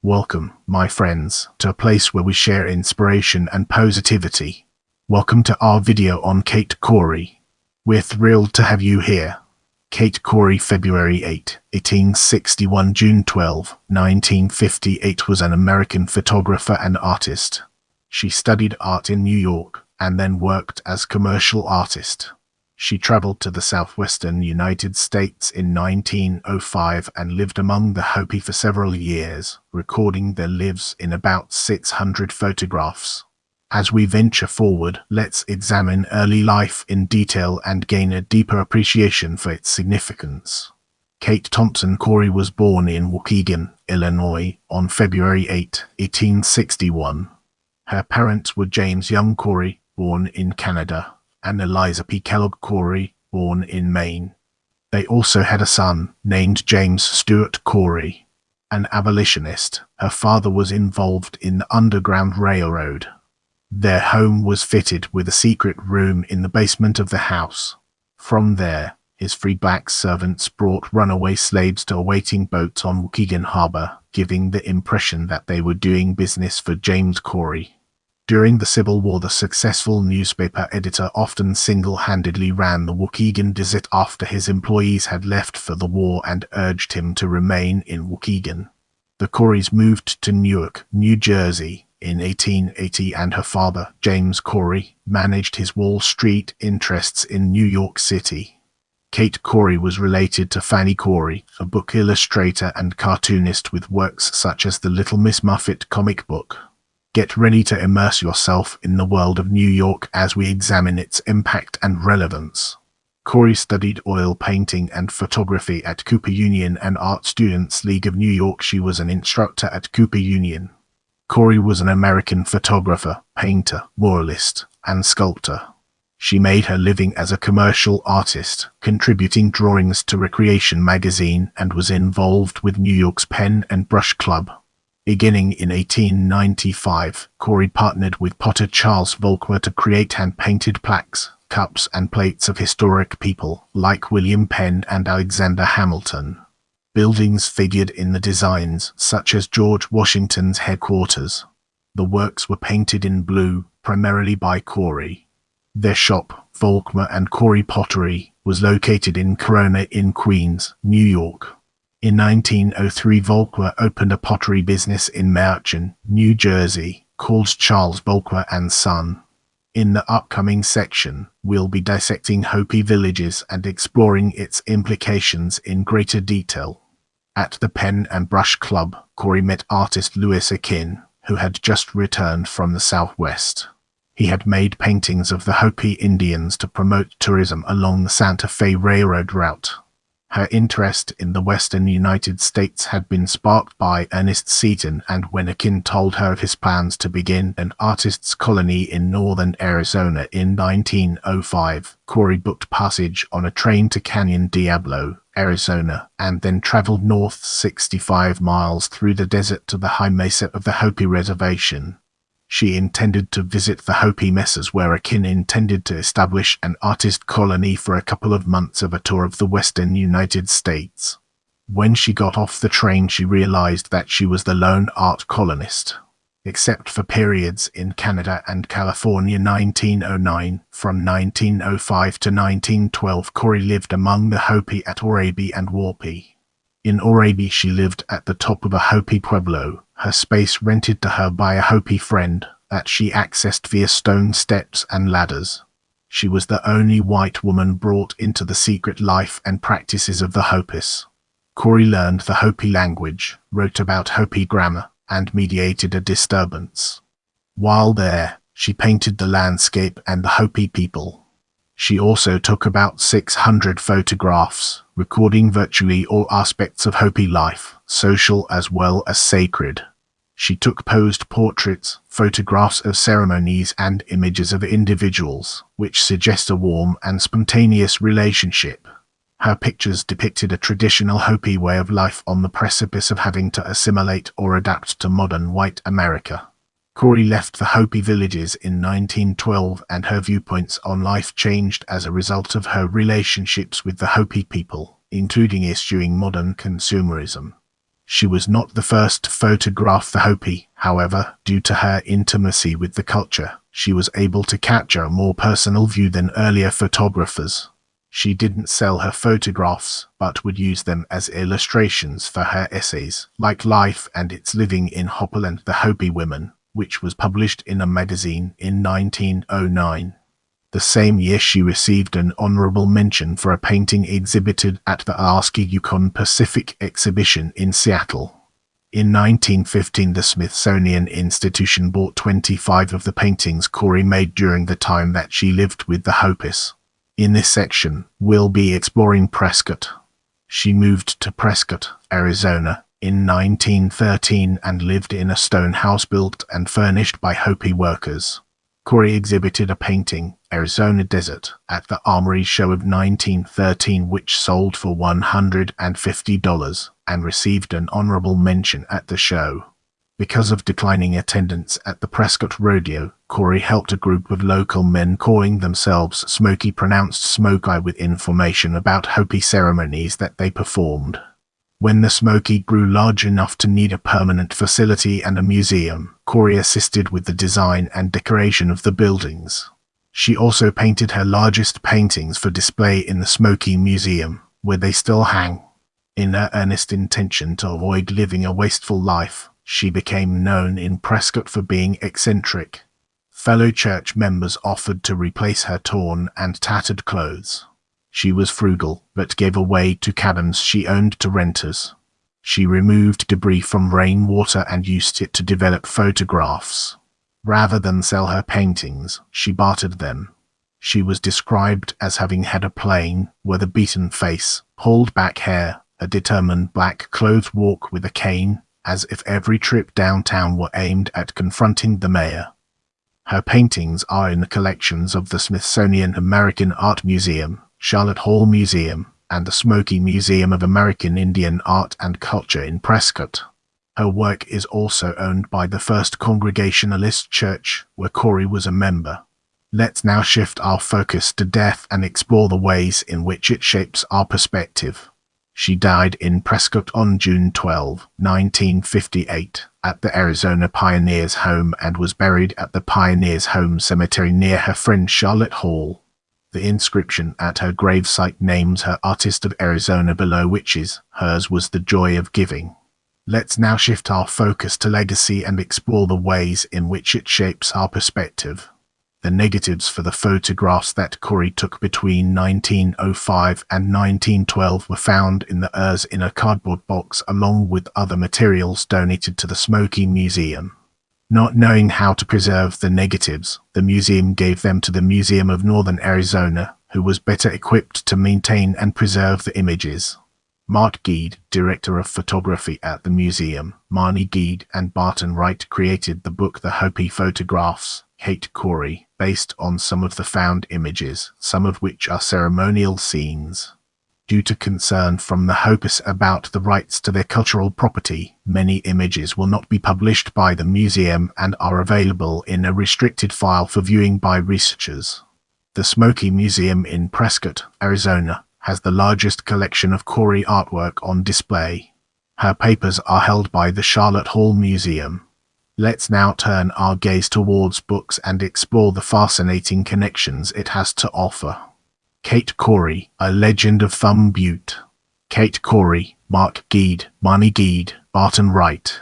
Welcome, my friends, to a place where we share inspiration and positivity. Welcome to our video on Kate Cory. We're thrilled to have you here. Kate Cory, February 8, 1861, June 12, 1958, was an American photographer and artist. She studied art in New York and then worked as commercial artist. She traveled to the southwestern United States in 1905 and lived among the Hopi for several years, recording their lives in about 600 photographs. As we venture forward, let's examine early life in detail and gain a deeper appreciation for its significance. Kate Thompson Cory was born in Waukegan, Illinois, on February 8, 1861. Her parents were James Young Cory, born in Canada, and Eliza P. Kellogg Cory, born in Maine. They also had a son named James Stewart Cory, an abolitionist. Her father was involved in the Underground Railroad. Their home was fitted with a secret room in the basement of the house. From there, his free black servants brought runaway slaves to a waiting boat on Waukegan Harbor, giving the impression that they were doing business for James Cory. During the Civil War, the successful newspaper editor often single-handedly ran the Waukegan Gazette after his employees had left for the war and urged him to remain in Waukegan. The Corys moved to Newark, New Jersey, in 1880, and her father, James Cory, managed his Wall Street interests in New York City. Kate Cory was related to Fannie Cory, a book illustrator and cartoonist with works such as the Little Miss Muffet comic book. Get ready to immerse yourself in the world of New York as we examine its impact and relevance. Cory studied oil painting and photography at Cooper Union and Art Students League of New York. She was an instructor at Cooper Union. Cory was an American photographer, painter, muralist, and sculptor. She made her living as a commercial artist, contributing drawings to Recreation magazine, and was involved with New York's Pen and Brush Club. Beginning in 1895, Cory partnered with potter Charles Volkmer to create hand-painted plaques, cups, and plates of historic people like William Penn and Alexander Hamilton. Buildings figured in the designs, such as George Washington's headquarters. The works were painted in blue, primarily by Cory. Their shop, Volkmer and Cory Pottery, was located in Corona in Queens, New York. In 1903, Volkmer opened a pottery business in Merchant, New Jersey, called Charles Volkmer and Son. In the upcoming section, we'll be dissecting Hopi villages and exploring its implications in greater detail. At the Pen and Brush Club, Cory met artist Louis Akin, who had just returned from the Southwest. He had made paintings of the Hopi Indians to promote tourism along the Santa Fe Railroad route. Her interest in the western United States had been sparked by Ernest Seton, and when Akin told her of his plans to begin an artists' colony in northern Arizona in 1905, Cory booked passage on a train to Canyon Diablo, Arizona, and then traveled north 65 miles through the desert to the high mesa of the Hopi Reservation. She intended to visit the Hopi mesas, where Akin intended to establish an artist colony for a couple of months of a tour of the western United States. When she got off the train, she realized that she was the lone art colonist. Except for periods in Canada and California 1909, from 1905 to 1912, Cory lived among the Hopi at Orabi and Waupi. In Orabi, she lived at the top of a Hopi pueblo, her space rented to her by a Hopi friend that she accessed via stone steps and ladders. She was the only white woman brought into the secret life and practices of the Hopis. Cory learned the Hopi language, wrote about Hopi grammar, and mediated a disturbance. While there, she painted the landscape and the Hopi people. She also took about 600 photographs, recording virtually all aspects of Hopi life, social as well as sacred. She took posed portraits, photographs of ceremonies, and images of individuals, which suggest a warm and spontaneous relationship. Her pictures depicted a traditional Hopi way of life on the precipice of having to assimilate or adapt to modern white America. Cory left the Hopi villages in 1912, and her viewpoints on life changed as a result of her relationships with the Hopi people, including eschewing modern consumerism. She was not the first to photograph the Hopi, however, due to her intimacy with the culture. She was able to capture a more personal view than earlier photographers. She didn't sell her photographs, but would use them as illustrations for her essays, like Life and Its Living in Hopi and the Hopi Women, which was published in a magazine in 1909. The same year she received an honorable mention for a painting exhibited at the Alaska Yukon Pacific Exhibition in Seattle. In 1915, the Smithsonian Institution bought 25 of the paintings Cory made during the time that she lived with the Hopis. In this section, we'll be exploring Prescott. She moved to Prescott, Arizona, in 1913 and lived in a stone house built and furnished by Hopi workers. Cory exhibited a painting, Arizona Desert, at the Armory Show of 1913, which sold for $150 and received an honorable mention at the show. Because of declining attendance at the Prescott Rodeo, Cory helped a group of local men calling themselves Smoky pronounced Smoky with information about Hopi ceremonies that they performed. When the Smoky grew large enough to need a permanent facility and a museum, Cory assisted with the design and decoration of the buildings. She also painted her largest paintings for display in the Smoky Museum, where they still hang. In her earnest intention to avoid living a wasteful life, she became known in Prescott for being eccentric. Fellow church members offered to replace her torn and tattered clothes. She was frugal, but gave away to cabins she owned to renters. She removed debris from rainwater and used it to develop photographs. Rather than sell her paintings, she bartered them. She was described as having had a plain, weather-beaten face, pulled-back hair, a determined black-clothed walk with a cane, as if every trip downtown were aimed at confronting the mayor. Her paintings are in the collections of the Smithsonian American Art Museum, Charlotte Hall Museum, and the Smoky Museum of American Indian Art and Culture in Prescott. Her work is also owned by the First Congregationalist Church, where Cory was a member. Let's now shift our focus to death and explore the ways in which it shapes our perspective. She died in Prescott on June 12, 1958, at the Arizona Pioneers' Home and was buried at the Pioneers' Home Cemetery near her friend Charlotte Hall. The inscription at her gravesite names her Artist of Arizona below, which is, hers was the joy of giving. Let's now shift our focus to legacy and explore the ways in which it shapes our perspective. The negatives for the photographs that Cory took between 1905 and 1912 were found in the urns in a cardboard box along with other materials donated to the Smoky Museum. Not knowing how to preserve the negatives, the museum gave them to the Museum of Northern Arizona, who was better equipped to maintain and preserve the images. Mark Geed, director of photography at the museum, Marnie Geed and Barton Wright created the book The Hopi Photographs, Kate Cory, based on some of the found images, some of which are ceremonial scenes. Due to concern from the Hopis about the rights to their cultural property, many images will not be published by the museum and are available in a restricted file for viewing by researchers. The Smoky Museum in Prescott, Arizona, has the largest collection of Cory artwork on display. Her papers are held by the Charlotte Hall Museum. Let's now turn our gaze towards books and explore the fascinating connections it has to offer. Kate Cory, A Legend of Thumb Butte. Kate Cory, Mark Geed, Marnie Geed, Barton Wright.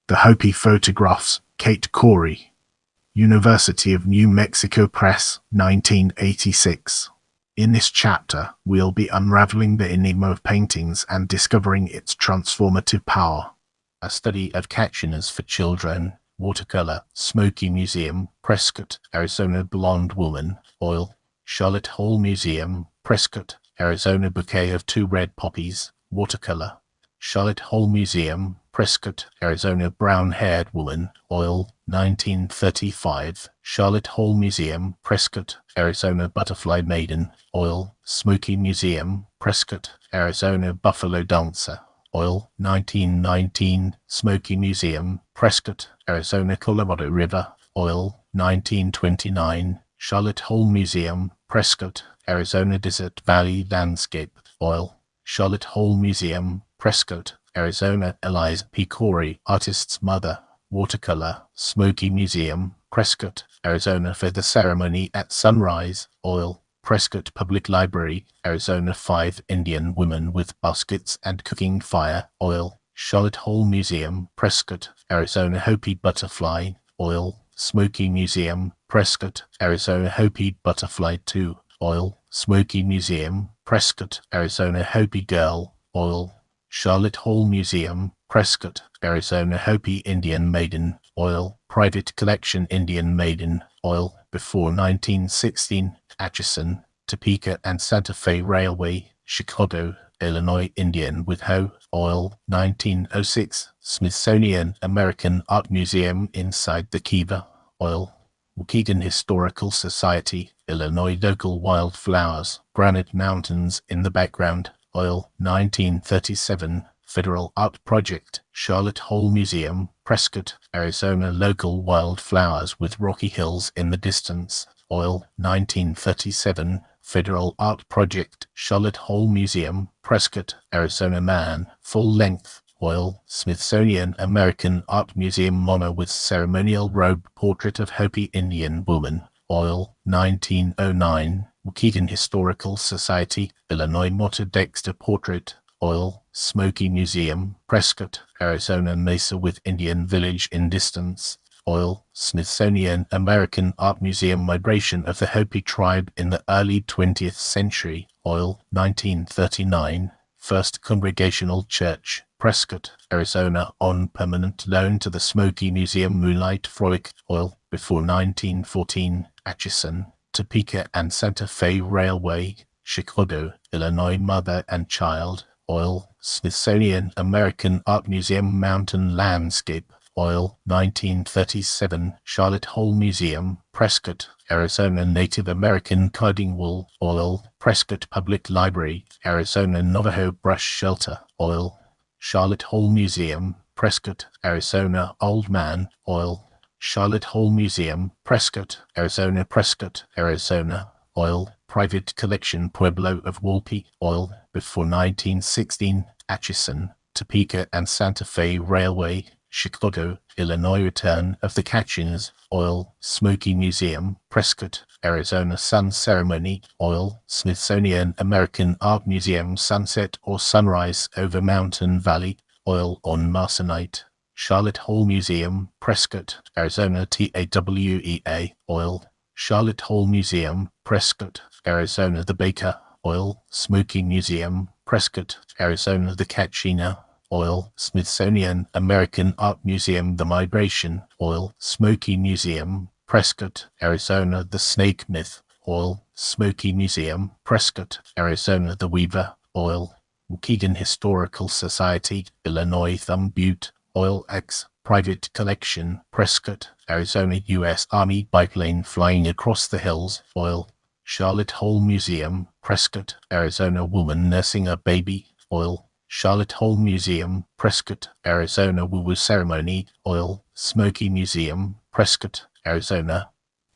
The Hopi Photographs, Kate Cory. University of New Mexico Press, 1986. In this chapter, we'll be unraveling the enigma of paintings and discovering its transformative power. A study of captioners for children, watercolor, Smoky Museum, Prescott, Arizona Blonde Woman, oil, Charlotte Hall Museum, Prescott, Arizona Bouquet of Two Red Poppies, watercolor, Charlotte Hall Museum, Prescott, Arizona Brown-Haired Woman, oil, 1935, Charlotte Hall Museum, Prescott, Arizona Butterfly Maiden, oil, Smoky Museum, Prescott, Arizona Buffalo Dancer, oil, 1919, Smoky Museum, Prescott, Arizona Colorado River, oil, 1929, Charlotte Hall Museum, Prescott, Arizona Desert Valley Landscape, oil, Charlotte Hall Museum, Prescott, Arizona. Eliza P. Cory, artist's mother. Watercolor, Smoky Museum, Prescott, Arizona. For the ceremony at sunrise. Oil, Prescott Public Library, Arizona. 5 Indian women with baskets and cooking fire. Oil, Charlotte Hall Museum, Prescott, Arizona. Hopi butterfly. Oil, Smoky Museum, Prescott, Arizona. Hopi butterfly 2. Oil, Smoky Museum, Prescott, Arizona. Hopi girl. Oil, Charlotte Hall Museum, Prescott, Arizona. Hopi Indian maiden. Oil, private collection Indian maiden. Oil, before 1916, Atchison, Topeka and Santa Fe Railway, Chicago, Illinois. Indian with hoe. Oil, 1906, Smithsonian American Art Museum inside the Kiva. Oil, Waukegan Historical Society, Illinois. Local wildflowers, granite mountains in the background. Oil, 1937, Federal Art Project, Charlotte Hall Museum, Prescott, Arizona. Local wildflowers with rocky hills in the distance. Oil, 1937, Federal Art Project, Charlotte Hall Museum, Prescott, Arizona. Man, full length. Oil, Smithsonian American Art Museum. Mono with ceremonial robe. Portrait of Hopi Indian woman. Oil, 1909, Waukegan Historical Society, Illinois. Motta Dexter portrait. Oil, Smoky Museum, Prescott, Arizona. Mesa with Indian village in distance. Oil, Smithsonian American Art Museum. Migration of the Hopi tribe in the early 20th century. Oil, 1939, First Congregational Church, Prescott, Arizona. On permanent loan to the Smoky Museum. Moonlight Frolic. Oil, before 1914, Atchison, Topeka and Santa Fe Railway, Chicago, Illinois. Mother and child. Oil, Smithsonian American Art Museum. Mountain landscape. Oil, 1937, Charlotte Hall Museum, Prescott, Arizona. Native American carding wool. Oil, Prescott Public Library, Arizona. Navajo brush shelter. Oil, Charlotte Hall Museum, Prescott, Arizona. Old man. Oil, Charlotte Hall Museum, Prescott, Arizona. Prescott, Arizona. Oil, private collection Pueblo of Walpi. Oil, before 1916, Atchison, Topeka and Santa Fe Railway, Chicago, Illinois. Return of the Catchings. Oil, Smoky Museum, Prescott, Arizona. Sun ceremony. Oil, Smithsonian American Art Museum. Sunset or sunrise over Mountain Valley. Oil, on Marsonite, Charlotte Hall Museum, Prescott, Arizona. TAWEA. Oil, Charlotte Hall Museum, Prescott, Arizona. The Baker. Oil, Smoky Museum, Prescott, Arizona. The Kachina. Oil, Smithsonian American Art Museum. The Migration. Oil, Smoky Museum, Prescott, Arizona. The Snake Myth. Oil, Smoky Museum, Prescott, Arizona. The Weaver. Oil, Waukegan Historical Society, Illinois. Thumb Butte. Oil, X, private collection, Prescott, Arizona. U.S. Army biplane flying across the hills. Oil, Charlotte Hall Museum, Prescott, Arizona. Woman nursing a baby. Oil, Charlotte Hall Museum, Prescott, Arizona. Woo-woo ceremony. Oil, Smoky Museum, Prescott, Arizona.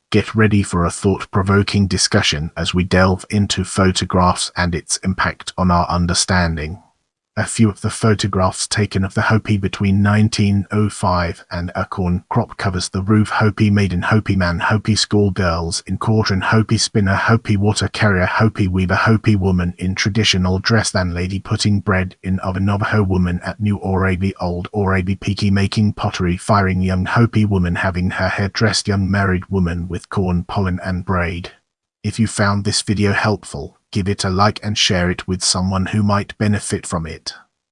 Get ready for a thought-provoking discussion as we delve into photographs and its impact on our understanding. A few of the photographs taken of the Hopi between 1905 and a corn crop covers the roof. Hopi maiden, Hopi man, Hopi schoolgirls in cauldron, Hopi spinner, Hopi water carrier, Hopi weaver, Hopi woman in traditional dress, landlady putting bread in oven, Navajo woman at new Orabi, old Orabi Piki making pottery, firing young Hopi woman having her hair dressed, young married woman with corn pollen and braid. If you found this video helpful, give it a like and share it with someone who might benefit from it.